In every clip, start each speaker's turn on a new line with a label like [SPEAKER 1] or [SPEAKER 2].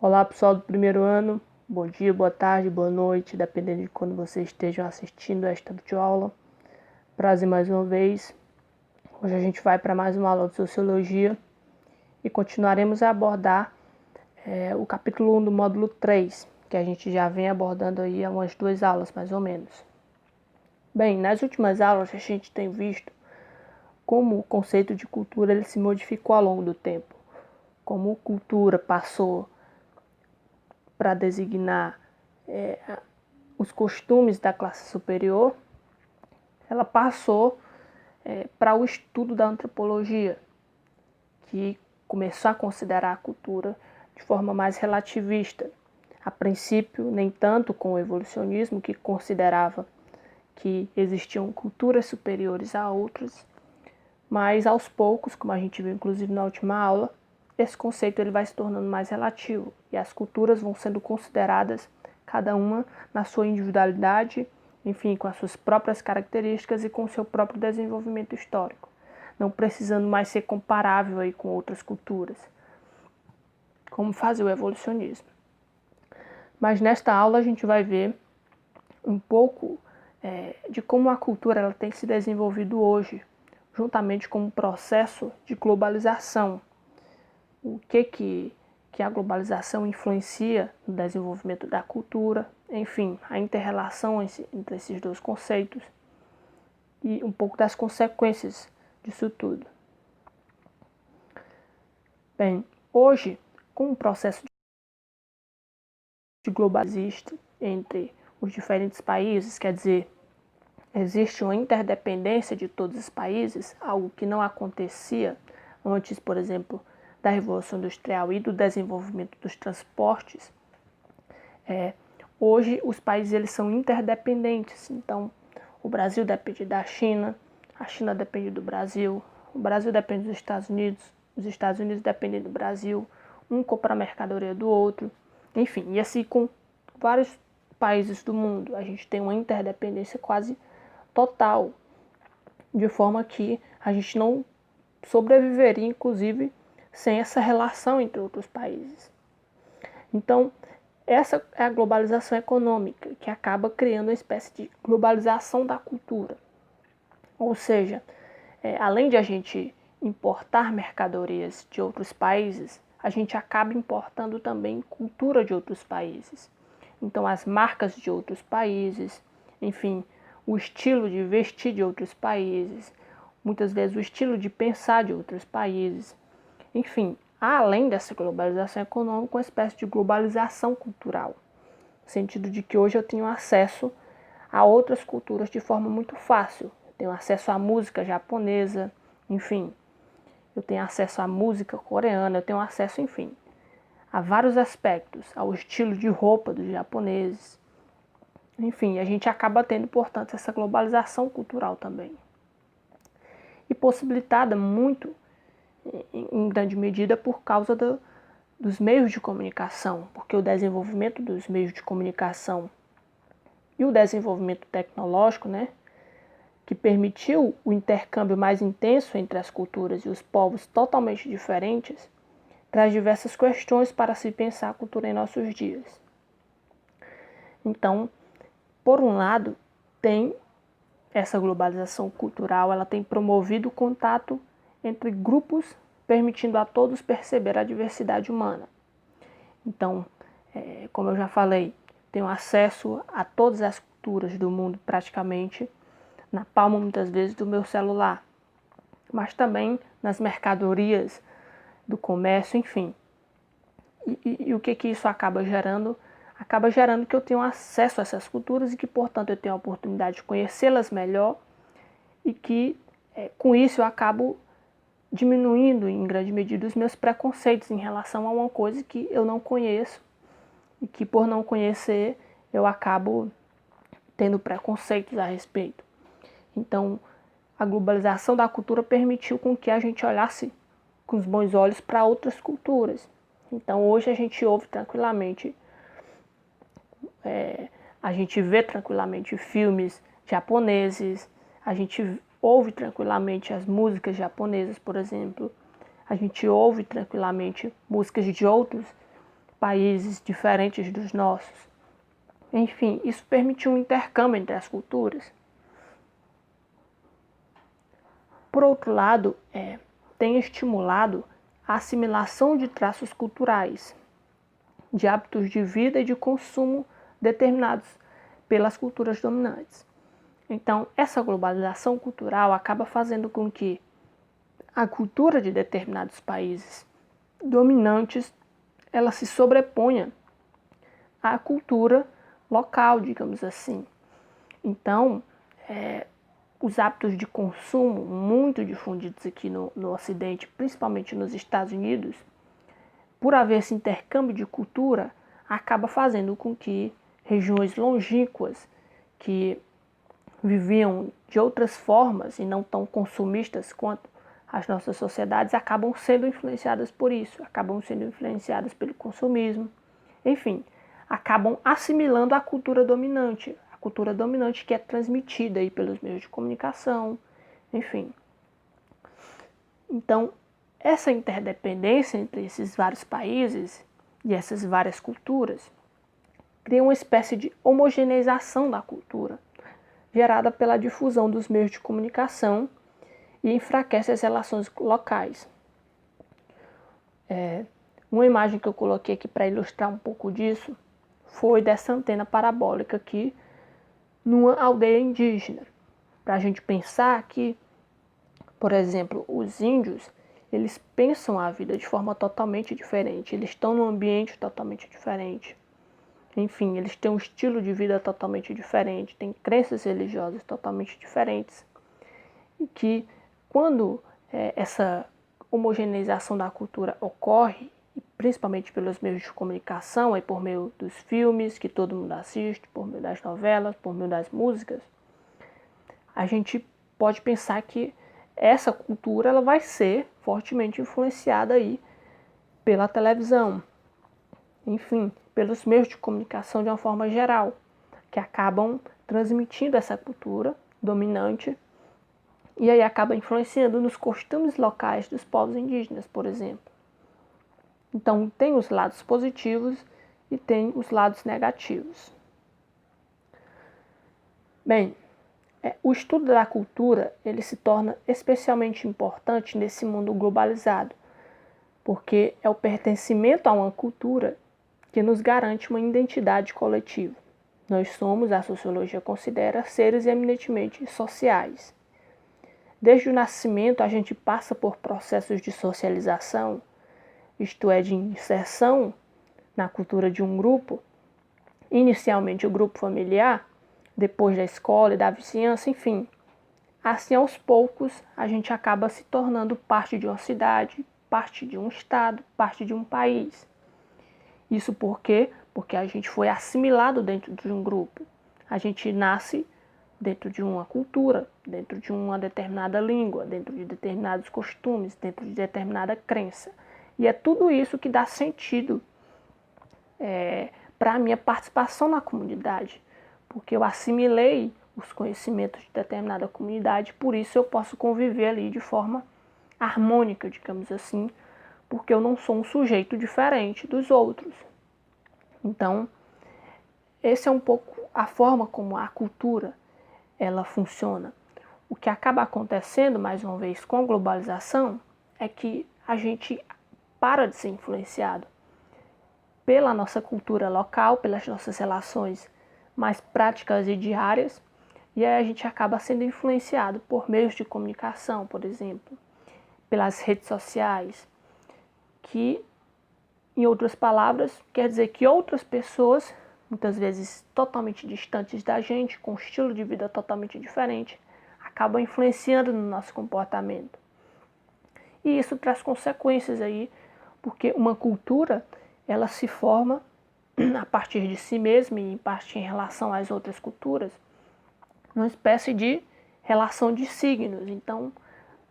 [SPEAKER 1] Olá pessoal do primeiro ano, bom dia, boa tarde, boa noite, dependendo de quando vocês estejam assistindo esta videoaula. Prazer mais uma vez. Hoje a gente vai para mais uma aula de Sociologia e continuaremos a abordar o capítulo 1 do módulo 3, que a gente já vem abordando aí há umas 2 aulas mais ou menos. Bem, nas últimas aulas a gente tem visto como o conceito de cultura ele se modificou ao longo do tempo, como cultura passou para designar os costumes da classe superior, ela passou para o estudo da antropologia, que começou a considerar a cultura de forma mais relativista. A princípio, nem tanto com o evolucionismo, que considerava que existiam culturas superiores a outras, mas aos poucos, como a gente viu inclusive na última aula, esse conceito ele vai se tornando mais relativo e as culturas vão sendo consideradas cada uma na sua individualidade, enfim, com as suas próprias características e com o seu próprio desenvolvimento histórico, não precisando mais ser comparável aí com outras culturas, como fazia o evolucionismo. Mas nesta aula a gente vai ver um pouco de como a cultura ela tem se desenvolvido hoje, juntamente com o processo de globalização. O que a globalização influencia no desenvolvimento da cultura, enfim, a inter-relação entre esses dois conceitos e um pouco das consequências disso tudo. Bem, hoje, com o processo de globalização entre os diferentes países, quer dizer, existe uma interdependência de todos os países, algo que não acontecia antes, por exemplo, da Revolução Industrial e do desenvolvimento dos transportes. Hoje os países eles são interdependentes, então o Brasil depende da China, a China depende do Brasil, o Brasil depende dos Estados Unidos, os Estados Unidos dependem do Brasil, um compra a mercadoria do outro, enfim, e assim com vários países do mundo, a gente tem uma interdependência quase total, de forma que a gente não sobreviveria, inclusive, sem essa relação entre outros países. Então, essa é a globalização econômica, que acaba criando uma espécie de globalização da cultura. Ou seja, além de a gente importar mercadorias de outros países, a gente acaba importando também cultura de outros países. Então, as marcas de outros países, enfim, o estilo de vestir de outros países, muitas vezes o estilo de pensar de outros países. Enfim, além dessa globalização econômica, uma espécie de globalização cultural, no sentido de que hoje eu tenho acesso a outras culturas de forma muito fácil. Eu tenho acesso à música japonesa, enfim, eu tenho acesso à música coreana, eu tenho acesso, enfim, a vários aspectos, ao estilo de roupa dos japoneses. Enfim, a gente acaba tendo, portanto, essa globalização cultural também. E possibilitada muito, em grande medida, por causa dos meios de comunicação, porque o desenvolvimento dos meios de comunicação e o desenvolvimento tecnológico, que permitiu o intercâmbio mais intenso entre as culturas e os povos totalmente diferentes, traz diversas questões para se pensar a cultura em nossos dias. Então, por um lado, tem essa globalização cultural, ela tem promovido o contato entre grupos, permitindo a todos perceber a diversidade humana. Então, como eu já falei, tenho acesso a todas as culturas do mundo praticamente na palma muitas vezes do meu celular, mas também nas mercadorias do comércio, enfim. E o que isso acaba gerando? Acaba gerando que eu tenho acesso a essas culturas e que, portanto, eu tenho a oportunidade de conhecê-las melhor e que, com isso, eu acabo diminuindo, em grande medida, os meus preconceitos em relação a uma coisa que eu não conheço e que, por não conhecer, eu acabo tendo preconceitos a respeito. Então, a globalização da cultura permitiu com que a gente olhasse com os bons olhos para outras culturas. Então, hoje a gente ouve tranquilamente, a gente vê tranquilamente filmes japoneses, a gente ouve tranquilamente as músicas japonesas, por exemplo, a gente ouve tranquilamente músicas de outros países diferentes dos nossos. Enfim, isso permitiu um intercâmbio entre as culturas. Por outro lado, tem estimulado a assimilação de traços culturais, de hábitos de vida e de consumo determinados pelas culturas dominantes. Então, essa globalização cultural acaba fazendo com que a cultura de determinados países dominantes ela se sobreponha à cultura local, digamos assim. Então, os hábitos de consumo muito difundidos aqui no Ocidente, principalmente nos Estados Unidos, por haver esse intercâmbio de cultura, acaba fazendo com que regiões longínquas que viviam de outras formas e não tão consumistas quanto as nossas sociedades acabam sendo influenciadas por isso, acabam sendo influenciadas pelo consumismo, enfim, acabam assimilando a cultura dominante que é transmitida aí pelos meios de comunicação, enfim. Então, essa interdependência entre esses vários países e essas várias culturas cria uma espécie de homogeneização da cultura, gerada pela difusão dos meios de comunicação e enfraquece as relações locais. Uma imagem que eu coloquei aqui para ilustrar um pouco disso foi dessa antena parabólica aqui numa aldeia indígena. Para a gente pensar que, por exemplo, os índios, eles pensam a vida de forma totalmente diferente, eles estão num ambiente totalmente diferente. Enfim, eles têm um estilo de vida totalmente diferente, têm crenças religiosas totalmente diferentes. E que quando essa homogeneização da cultura ocorre, principalmente pelos meios de comunicação, por meio dos filmes que todo mundo assiste, por meio das novelas, por meio das músicas, a gente pode pensar que essa cultura ela vai ser fortemente influenciada aí pela televisão, enfim, pelos meios de comunicação de uma forma geral, que acabam transmitindo essa cultura dominante e aí acaba influenciando nos costumes locais dos povos indígenas, por exemplo. Então, tem os lados positivos e tem os lados negativos. Bem, o estudo da cultura ele se torna especialmente importante nesse mundo globalizado, porque é o pertencimento a uma cultura que nos garante uma identidade coletiva. Nós somos, a sociologia considera, seres eminentemente sociais. Desde o nascimento, a gente passa por processos de socialização, isto é, de inserção na cultura de um grupo, inicialmente o grupo familiar, depois da escola e da vizinhança, enfim. Assim, aos poucos, a gente acaba se tornando parte de uma cidade, parte de um estado, parte de um país. Isso por quê? Porque a gente foi assimilado dentro de um grupo. A gente nasce dentro de uma cultura, dentro de uma determinada língua, dentro de determinados costumes, dentro de determinada crença. E é tudo isso que dá sentido para a minha participação na comunidade, porque eu assimilei os conhecimentos de determinada comunidade, por isso eu posso conviver ali de forma harmônica, digamos assim, porque eu não sou um sujeito diferente dos outros. Então, essa é um pouco a forma como a cultura ela funciona. O que acaba acontecendo, mais uma vez, com a globalização, é que a gente para de ser influenciado pela nossa cultura local, pelas nossas relações mais práticas e diárias, e aí a gente acaba sendo influenciado por meios de comunicação, por exemplo, pelas redes sociais, que, em outras palavras, quer dizer que outras pessoas, muitas vezes totalmente distantes da gente, com um estilo de vida totalmente diferente, acabam influenciando no nosso comportamento. E isso traz consequências aí, porque uma cultura, ela se forma a partir de si mesma e em parte em relação às outras culturas, uma espécie de relação de signos. Então,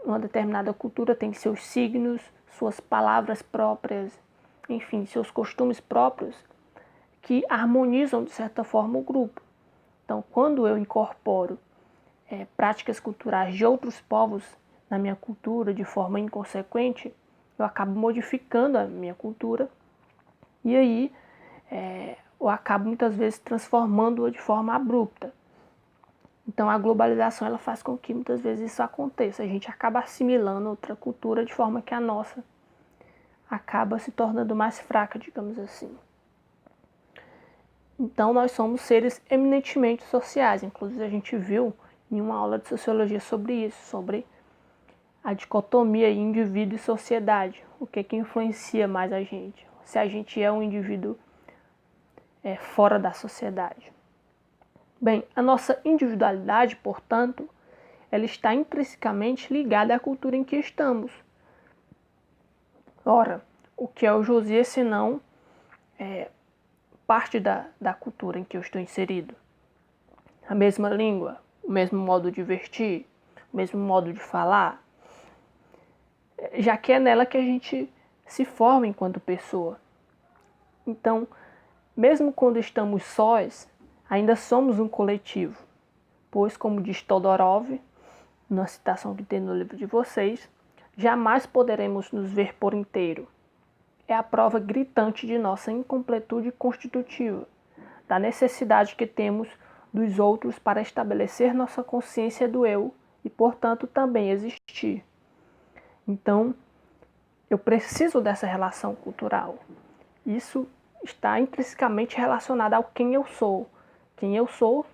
[SPEAKER 1] uma determinada cultura tem seus signos, suas palavras próprias, enfim, seus costumes próprios que harmonizam, de certa forma, o grupo. Então, quando eu incorporo práticas culturais de outros povos na minha cultura de forma inconsequente, eu acabo modificando a minha cultura E aí eu acabo muitas vezes transformando-a de forma abrupta. Então a globalização ela faz com que muitas vezes isso aconteça. A gente acaba assimilando outra cultura de forma que a nossa acaba se tornando mais fraca, digamos assim. Então nós somos seres eminentemente sociais. Inclusive a gente viu em uma aula de sociologia sobre isso, sobre a dicotomia indivíduo e sociedade. O que influencia mais a gente? Se a gente é um indivíduo fora da sociedade. Bem, a nossa individualidade, portanto, ela está intrinsecamente ligada à cultura em que estamos. Ora, o que é o Josias senão parte da cultura em que eu estou inserido? A mesma língua, o mesmo modo de vestir, o mesmo modo de falar, já que é nela que a gente se forma enquanto pessoa. Então, mesmo quando estamos sós, ainda somos um coletivo, pois, como diz Todorov, na citação que tem no livro de vocês, jamais poderemos nos ver por inteiro. É a prova gritante de nossa incompletude constitutiva, da necessidade que temos dos outros para estabelecer nossa consciência do eu e, portanto, também existir. Então, eu preciso dessa relação cultural. Isso está intrinsecamente relacionado ao quem eu sou. Quem eu sou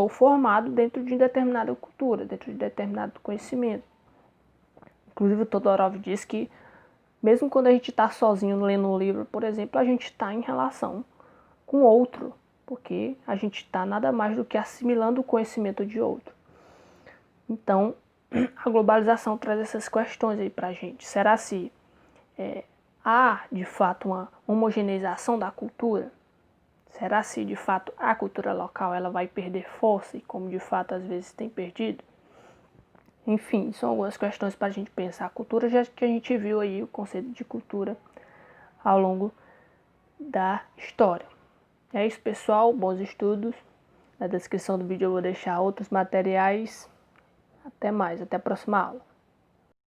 [SPEAKER 1] formado dentro de determinada cultura, dentro de determinado conhecimento. Inclusive, o Todorov diz que, mesmo quando a gente está sozinho lendo um livro, por exemplo, a gente está em relação com outro, porque a gente está nada mais do que assimilando o conhecimento de outro. Então, a globalização traz essas questões aí para a gente. Será se há, de fato, uma homogeneização da cultura? Será se, de fato, a cultura local ela vai perder força e como, de fato, às vezes tem perdido? Enfim, são algumas questões para a gente pensar a cultura, já que a gente viu aí o conceito de cultura ao longo da história. É isso, pessoal. Bons estudos. Na descrição do vídeo eu vou deixar outros materiais. Até mais, até a próxima aula.